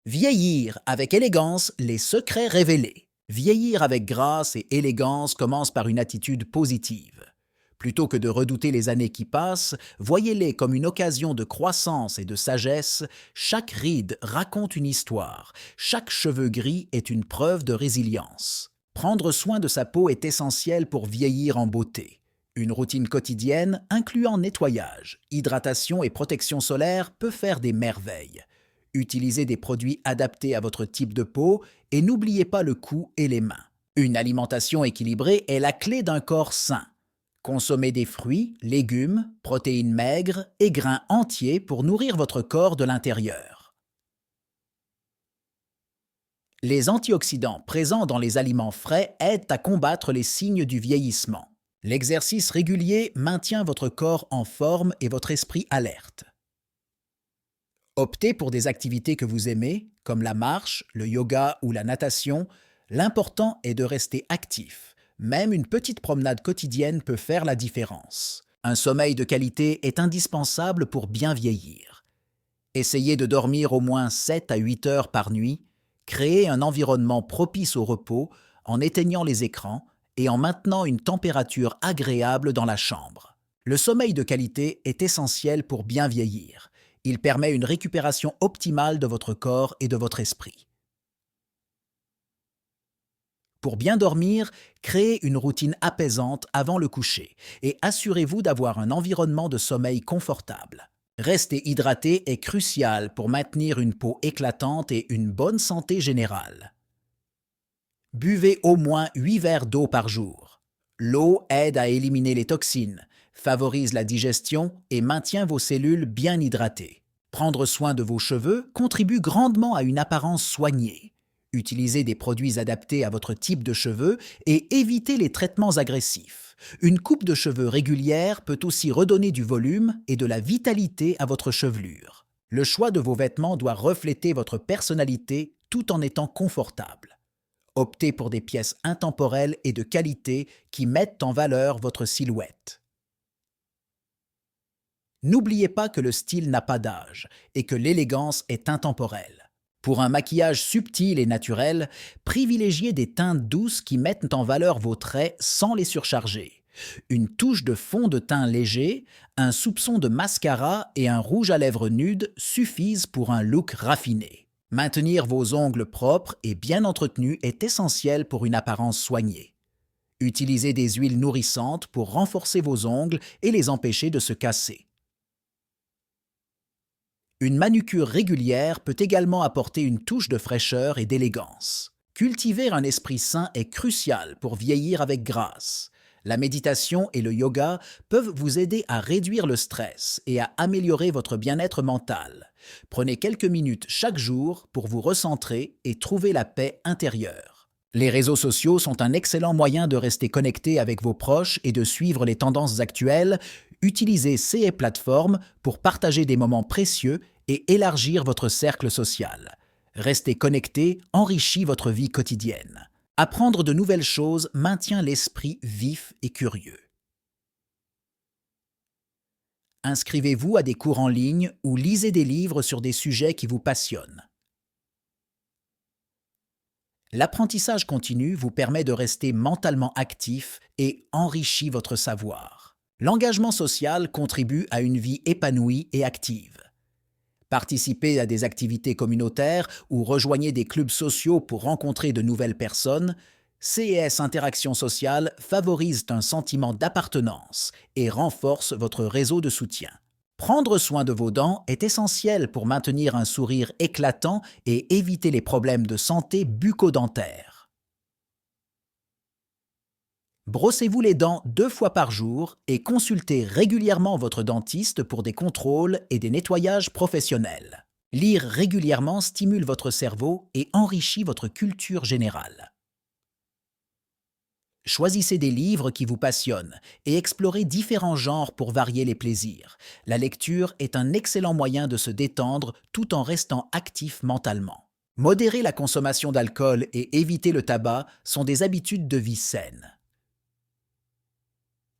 Vieillir avec élégance, les secrets révélés. Vieillir avec grâce et élégance commence par une attitude positive. Plutôt que de redouter les années qui passent, voyez-les comme une occasion de croissance et de sagesse. Chaque ride raconte une histoire, chaque cheveu gris est une preuve de résilience. Prendre soin de sa peau est essentiel pour vieillir en beauté. Une routine quotidienne, incluant nettoyage, hydratation et protection solaire, peut faire des merveilles. Utilisez des produits adaptés à votre type de peau et n'oubliez pas le cou et les mains. Une alimentation équilibrée est la clé d'un corps sain. Consommez des fruits, légumes, protéines maigres et grains entiers pour nourrir votre corps de l'intérieur. Les antioxydants présents dans les aliments frais aident à combattre les signes du vieillissement. L'exercice régulier maintient votre corps en forme et votre esprit alerte. Optez pour des activités que vous aimez, comme la marche, le yoga ou la natation. L'important est de rester actif. Même une petite promenade quotidienne peut faire la différence. Un sommeil de qualité est indispensable pour bien vieillir. Essayez de dormir au moins 7 à 8 heures par nuit. Créez un environnement propice au repos en éteignant les écrans et en maintenant une température agréable dans la chambre. Le sommeil de qualité est essentiel pour bien vieillir. Il permet une récupération optimale de votre corps et de votre esprit. Pour bien dormir, créez une routine apaisante avant le coucher et assurez-vous d'avoir un environnement de sommeil confortable. Rester hydraté est crucial pour maintenir une peau éclatante et une bonne santé générale. Buvez au moins 8 verres d'eau par jour. L'eau aide à éliminer les toxines, favorise la digestion et maintient vos cellules bien hydratées. Prendre soin de vos cheveux contribue grandement à une apparence soignée. Utilisez des produits adaptés à votre type de cheveux et évitez les traitements agressifs. Une coupe de cheveux régulière peut aussi redonner du volume et de la vitalité à votre chevelure. Le choix de vos vêtements doit refléter votre personnalité tout en étant confortable. Optez pour des pièces intemporelles et de qualité qui mettent en valeur votre silhouette. N'oubliez pas que le style n'a pas d'âge et que l'élégance est intemporelle. Pour un maquillage subtil et naturel, privilégiez des teintes douces qui mettent en valeur vos traits sans les surcharger. Une touche de fond de teint léger, un soupçon de mascara et un rouge à lèvres nude suffisent pour un look raffiné. Maintenir vos ongles propres et bien entretenus est essentiel pour une apparence soignée. Utilisez des huiles nourrissantes pour renforcer vos ongles et les empêcher de se casser. Une manucure régulière peut également apporter une touche de fraîcheur et d'élégance. Cultiver un esprit sain est crucial pour vieillir avec grâce. La méditation et le yoga peuvent vous aider à réduire le stress et à améliorer votre bien-être mental. Prenez quelques minutes chaque jour pour vous recentrer et trouver la paix intérieure. Les réseaux sociaux sont un excellent moyen de rester connecté avec vos proches et de suivre les tendances actuelles. Utilisez ces plateformes pour partager des moments précieux et élargir votre cercle social. Rester connecté enrichit votre vie quotidienne. Apprendre de nouvelles choses maintient l'esprit vif et curieux. Inscrivez-vous à des cours en ligne ou lisez des livres sur des sujets qui vous passionnent. L'apprentissage continu vous permet de rester mentalement actif et enrichit votre savoir. L'engagement social contribue à une vie épanouie et active. Participez à des activités communautaires ou rejoignez des clubs sociaux pour rencontrer de nouvelles personnes. CES Interaction sociale favorise un sentiment d'appartenance et renforce votre réseau de soutien. Prendre soin de vos dents est essentiel pour maintenir un sourire éclatant et éviter les problèmes de santé bucco-dentaire. Brossez-vous les dents 2 fois par jour et consultez régulièrement votre dentiste pour des contrôles et des nettoyages professionnels. Lire régulièrement stimule votre cerveau et enrichit votre culture générale. Choisissez des livres qui vous passionnent et explorez différents genres pour varier les plaisirs. La lecture est un excellent moyen de se détendre tout en restant actif mentalement. Modérer la consommation d'alcool et éviter le tabac sont des habitudes de vie saines.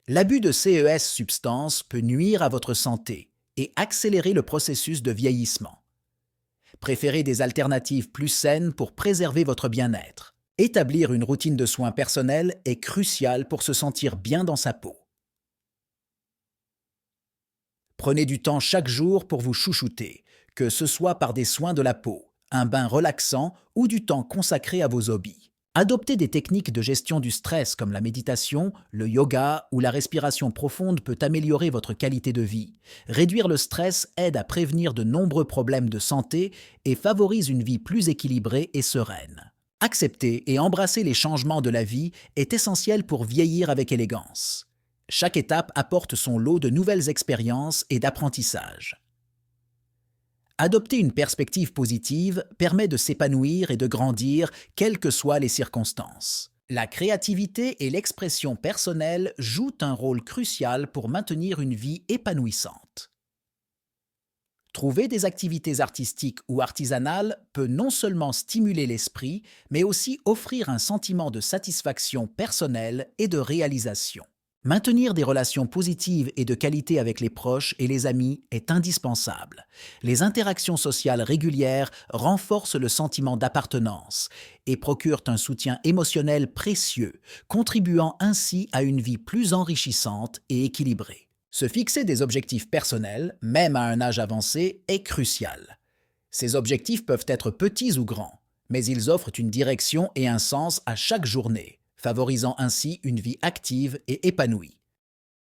L'abus de ces substances peut nuire à votre santé et accélérer le processus de vieillissement. Préférez des alternatives plus saines pour préserver votre bien-être. Établir une routine de soins personnels est crucial pour se sentir bien dans sa peau. Prenez du temps chaque jour pour vous chouchouter, que ce soit par des soins de la peau, un bain relaxant ou du temps consacré à vos hobbies. Adopter des techniques de gestion du stress comme la méditation, le yoga ou la respiration profonde peut améliorer votre qualité de vie. Réduire le stress aide à prévenir de nombreux problèmes de santé et favorise une vie plus équilibrée et sereine. Accepter et embrasser les changements de la vie est essentiel pour vieillir avec élégance. Chaque étape apporte son lot de nouvelles expériences et d'apprentissage. Adopter une perspective positive permet de s'épanouir et de grandir, quelles que soient les circonstances. La créativité et l'expression personnelle jouent un rôle crucial pour maintenir une vie épanouissante. Trouver des activités artistiques ou artisanales peut non seulement stimuler l'esprit, mais aussi offrir un sentiment de satisfaction personnelle et de réalisation. Maintenir des relations positives et de qualité avec les proches et les amis est indispensable. Les interactions sociales régulières renforcent le sentiment d'appartenance et procurent un soutien émotionnel précieux, contribuant ainsi à une vie plus enrichissante et équilibrée. Se fixer des objectifs personnels, même à un âge avancé, est crucial. Ces objectifs peuvent être petits ou grands, mais ils offrent une direction et un sens à chaque journée, favorisant ainsi une vie active et épanouie.